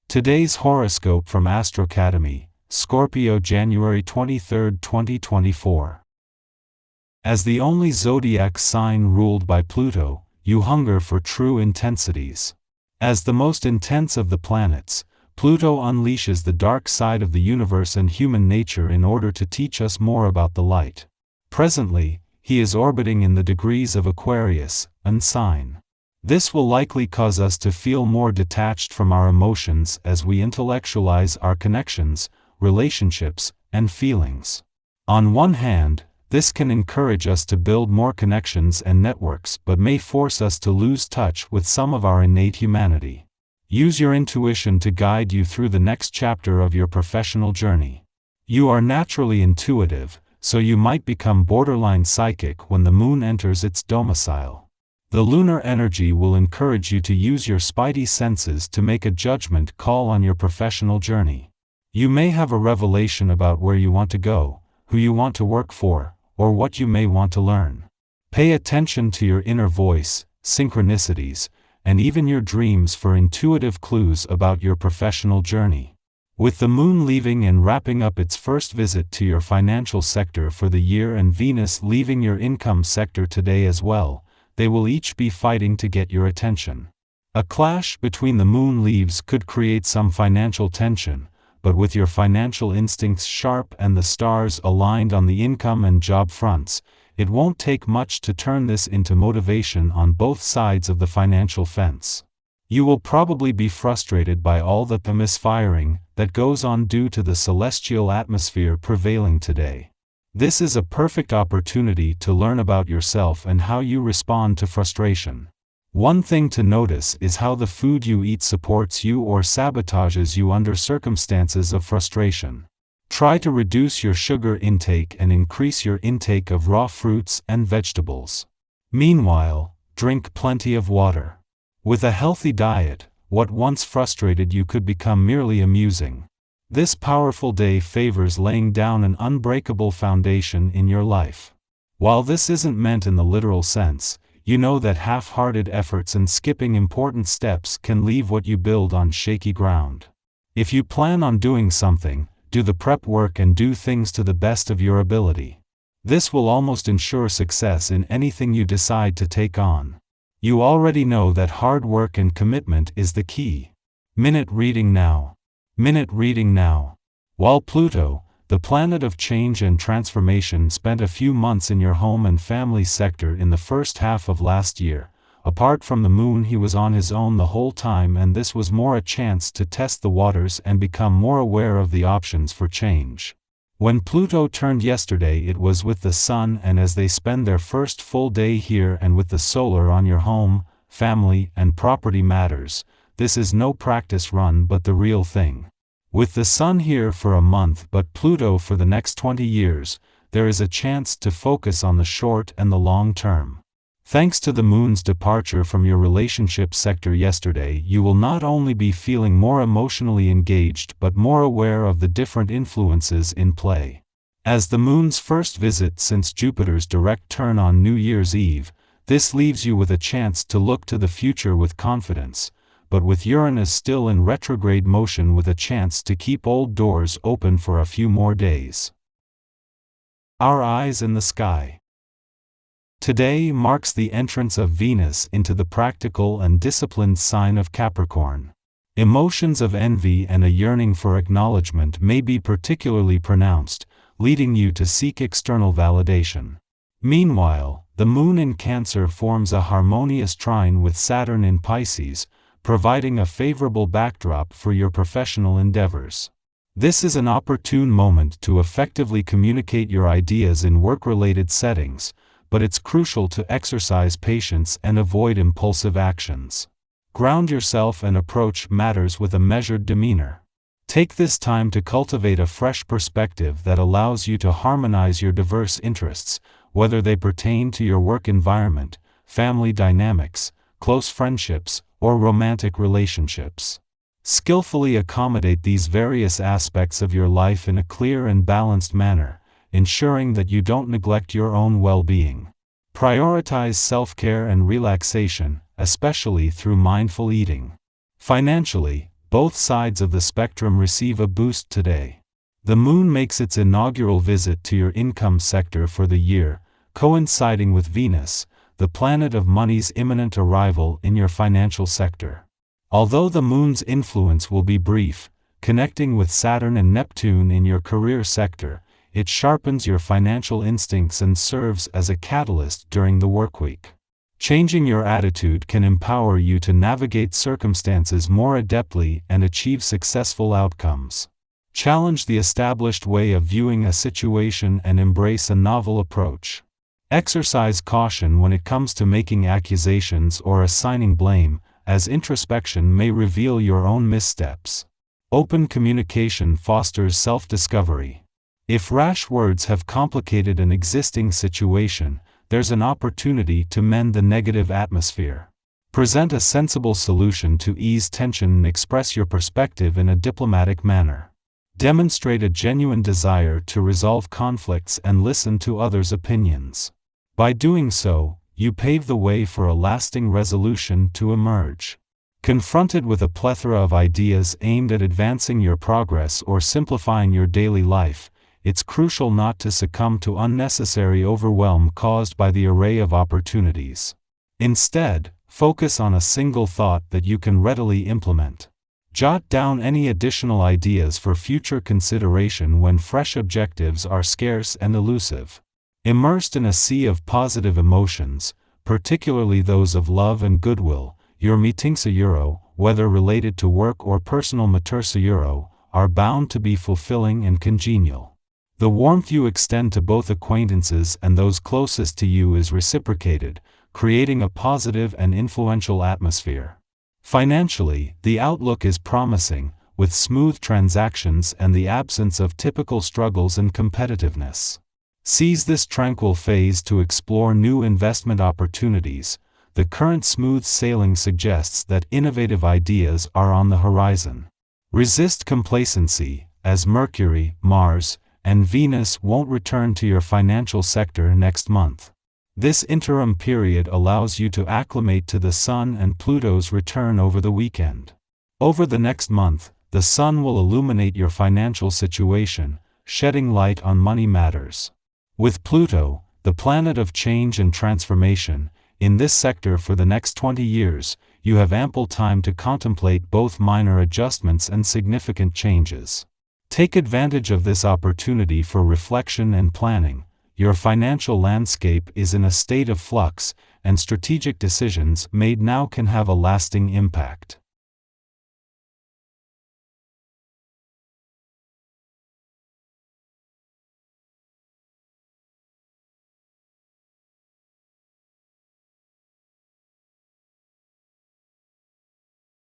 Today's horoscope from Astrocademy, Scorpio January 23, 2024. As the only zodiac sign ruled by Pluto, you hunger for true intensities. As the most intense of the planets, Pluto unleashes the dark side of the universe and human nature in order to teach us more about the light. Presently, he is orbiting in the degrees of Aquarius, an sign. This will likely cause us to feel more detached from our emotions as we intellectualize our connections, relationships, and feelings. On one hand, this can encourage us to build more connections and networks but may force us to lose touch with some of our innate humanity. Use your intuition to guide you through the next chapter of your professional journey. You are naturally intuitive, so you might become borderline psychic when the moon enters its domicile. The lunar energy will encourage you to use your spidey senses to make a judgment call on your professional journey. You may have a revelation about where you want to go, who you want to work for, or what you may want to learn. Pay attention to your inner voice, synchronicities, and even your dreams for intuitive clues about your professional journey. With the moon leaving and wrapping up its first visit to your financial sector for the year and Venus leaving your income sector today as well, they will each be fighting to get your attention. A clash between the moon leaves could create some financial tension, but with your financial instincts sharp and the stars aligned on the income and job fronts, it won't take much to turn this into motivation on both sides of the financial fence. You will probably be frustrated by all the misfiring that goes on due to the celestial atmosphere prevailing today. This is a perfect opportunity to learn about yourself and how you respond to frustration. One thing to notice is how the food you eat supports you or sabotages you under circumstances of frustration. Try to reduce your sugar intake and increase your intake of raw fruits and vegetables. Meanwhile, drink plenty of water. With a healthy diet, what once frustrated you could become merely amusing. This powerful day favors laying down an unbreakable foundation in your life. While this isn't meant in the literal sense, you know that half-hearted efforts and skipping important steps can leave what you build on shaky ground. If you plan on doing something, do the prep work and do things to the best of your ability. This will almost ensure success in anything you decide to take on. You already know that hard work and commitment is the key. Minute reading now. Minute reading now. While Pluto, the planet of change and transformation, spent a few months in your home and family sector in the first half of last year, apart from the moon he was on his own the whole time, and this was more a chance to test the waters and become more aware of the options for change. When Pluto turned yesterday it was with the Sun, and as they spend their first full day here and with the solar on your home, family, and property matters, this is no practice run but the real thing. With the Sun here for a month but Pluto for the next 20 years, there is a chance to focus on the short and the long term. Thanks to the moon's departure from your relationship sector yesterday, you will not only be feeling more emotionally engaged but more aware of the different influences in play. As the moon's first visit since Jupiter's direct turn on New Year's Eve, this leaves you with a chance to look to the future with confidence, but with Uranus still in retrograde motion with a chance to keep old doors open for a few more days. Our eyes in the sky. Today marks the entrance of Venus into the practical and disciplined sign of Capricorn. Emotions of envy and a yearning for acknowledgement may be particularly pronounced, leading you to seek external validation. Meanwhile, the moon in Cancer forms a harmonious trine with Saturn in Pisces, providing a favorable backdrop for your professional endeavors. This is an opportune moment to effectively communicate your ideas in work-related settings, but it's crucial to exercise patience and avoid impulsive actions. Ground yourself and approach matters with a measured demeanor. Take this time to cultivate a fresh perspective that allows you to harmonize your diverse interests, whether they pertain to your work environment, family dynamics, close friendships, or romantic relationships. Skillfully accommodate these various aspects of your life in a clear and balanced manner, ensuring that you don't neglect your own well-being. Prioritize self-care and relaxation, especially through mindful eating. Financially, both sides of the spectrum receive a boost today. The moon makes its inaugural visit to your income sector for the year, coinciding with Venus, the planet of money's imminent arrival in your financial sector. Although the moon's influence will be brief, connecting with Saturn and Neptune in your career sector, it sharpens your financial instincts and serves as a catalyst during the workweek. Changing your attitude can empower you to navigate circumstances more adeptly and achieve successful outcomes. Challenge the established way of viewing a situation and embrace a novel approach. Exercise caution when it comes to making accusations or assigning blame, as introspection may reveal your own missteps. Open communication fosters self-discovery. If rash words have complicated an existing situation, there's an opportunity to mend the negative atmosphere. Present a sensible solution to ease tension and express your perspective in a diplomatic manner. Demonstrate a genuine desire to resolve conflicts and listen to others' opinions. By doing so, you pave the way for a lasting resolution to emerge. Confronted with a plethora of ideas aimed at advancing your progress or simplifying your daily life, it's crucial not to succumb to unnecessary overwhelm caused by the array of opportunities. Instead, focus on a single thought that you can readily implement. Jot down any additional ideas for future consideration when fresh objectives are scarce and elusive. Immersed in a sea of positive emotions, particularly those of love and goodwill, your meetings whether related to work or personal matters are bound to be fulfilling and congenial. The warmth you extend to both acquaintances and those closest to you is reciprocated, creating a positive and influential atmosphere. Financially, the outlook is promising, with smooth transactions and the absence of typical struggles and competitiveness. Seize this tranquil phase to explore new investment opportunities. The current smooth sailing suggests that innovative ideas are on the horizon. Resist complacency, as Mercury, Mars, and Venus won't return to your financial sector next month. This interim period allows you to acclimate to the Sun and Pluto's return over the weekend. Over the next month, the Sun will illuminate your financial situation, shedding light on money matters. With Pluto, the planet of change and transformation, in this sector for the next 20 years, you have ample time to contemplate both minor adjustments and significant changes. Take advantage of this opportunity for reflection and planning. Your financial landscape is in a state of flux, and strategic decisions made now can have a lasting impact.